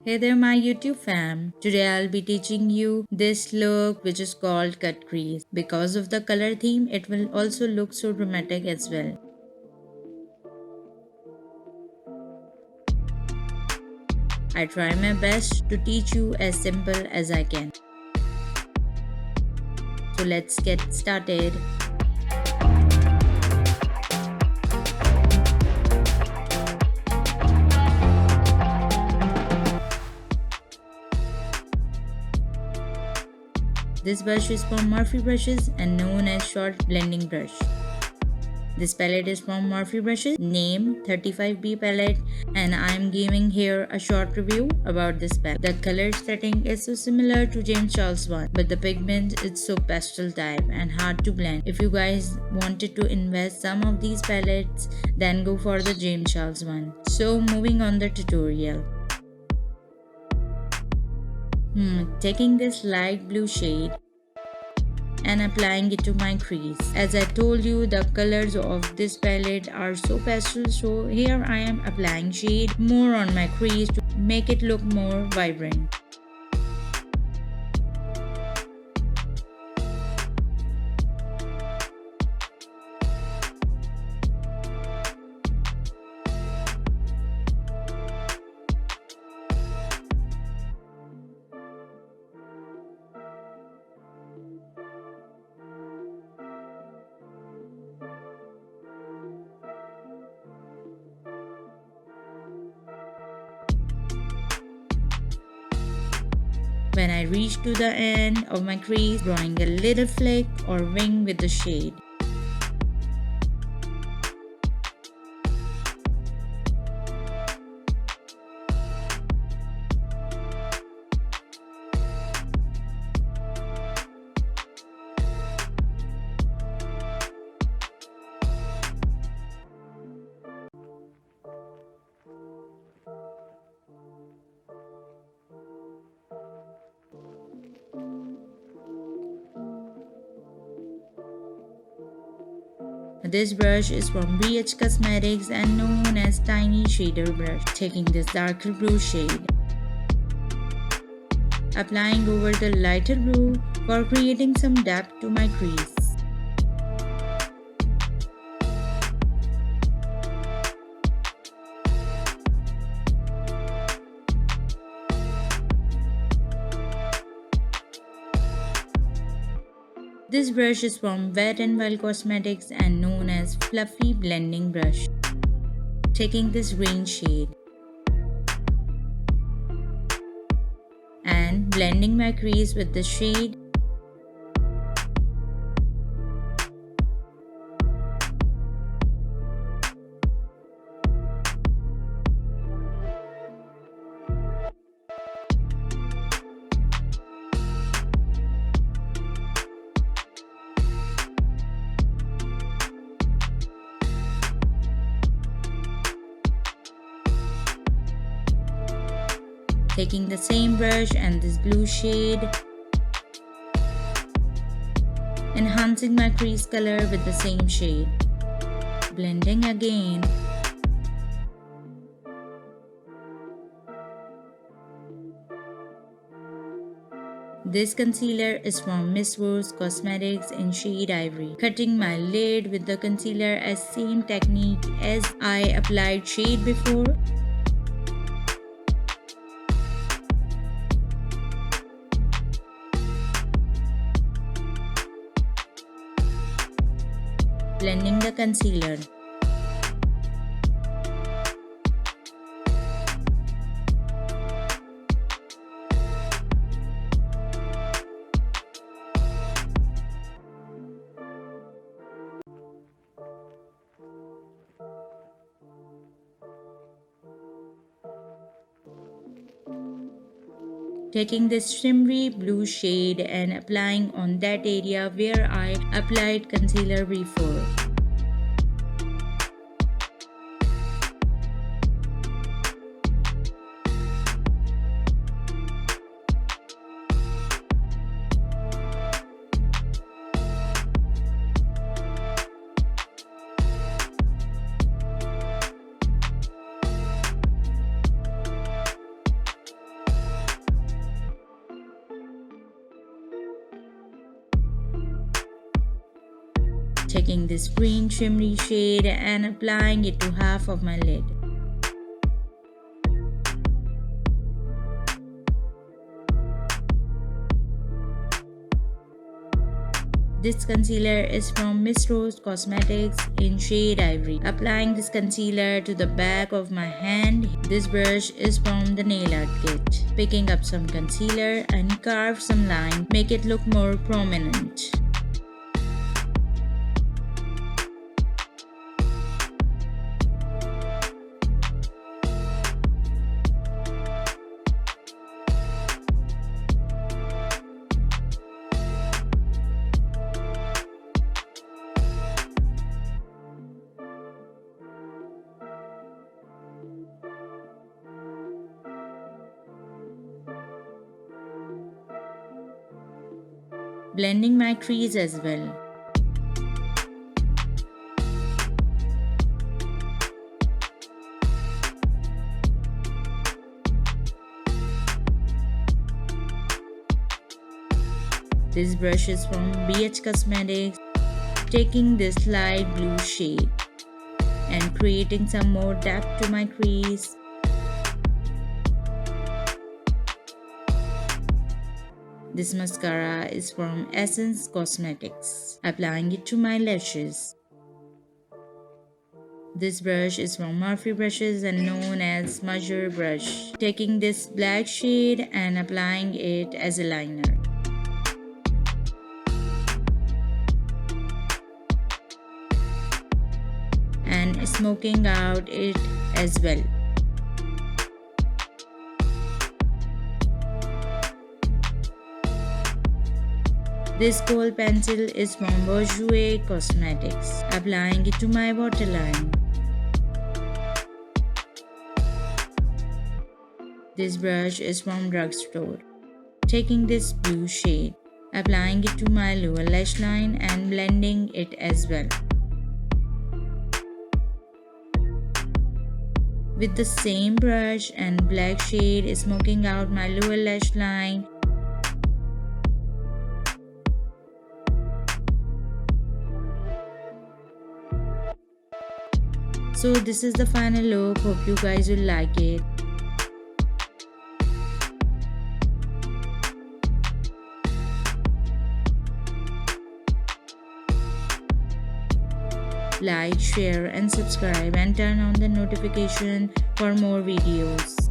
Hey there my YouTube fam. Today I'll be teaching you this look which is called cut crease. Because of the color theme, it will also look so dramatic as well. I try my best to teach you as simple as I can. So let's get started. This brush is from Morphe brushes and known as short blending brush. This palette is from Morphe brushes, name 35B palette, and I am giving here a short review about this palette. The color setting is so similar to James Charles one, but the pigment is so pastel type and hard to blend. If you guys wanted to invest some of these palettes, then go for the James Charles one. So moving on the tutorial. Taking this light blue shade and applying it to my crease. As I told you, the colors of this palette are so pastel, so here I am applying shade more on my crease to make it look more vibrant. When I reach to the end of my crease, drawing a little flick or wing with the shade. This brush is from RIMMEL Cosmetics and known as Tiny Shader Brush. Taking this darker blue shade, applying over the lighter blue for creating some depth to my crease. This brush is from Wet n Wild Cosmetics and known as Fluffy Blending Brush. Taking this green shade and blending my crease with the shade. Taking the same brush and this blue shade, enhancing my crease color with the same shade, blending again. This concealer is from MORPHE Cosmetics in shade Ivory. Cutting my lid with the concealer as same technique as I applied shade before. Blending the concealer. Taking this shimmery blue shade and applying on that area where I applied concealer before. Taking this green shimmery shade and applying it to half of my lid. This concealer is from MORPHE Cosmetics in shade Ivory. Applying this concealer to the back of my hand. This brush is from the nail art kit. Picking up some concealer and carve some lines, make it look more prominent. Blending my crease as well. This brush is from Cosmetics. Taking this light blue shade and creating some more depth to my crease. This mascara is from Cosmetics. Applying it to my lashes. This brush is from MORPHE brushes and known as smudger brush. Taking this black shade and applying it as a liner. And smoking out it as well. This gold pencil is from ZHOOSH Cosmetics. Applying it to my waterline. This brush is from drugstore. Taking this blue shade, applying it to my lower lash line and blending it as well. With the same brush and black shade, smoking out my lower lash line. So this is the final look. Hope you guys will like it. Like, share and subscribe and turn on the notification for more videos.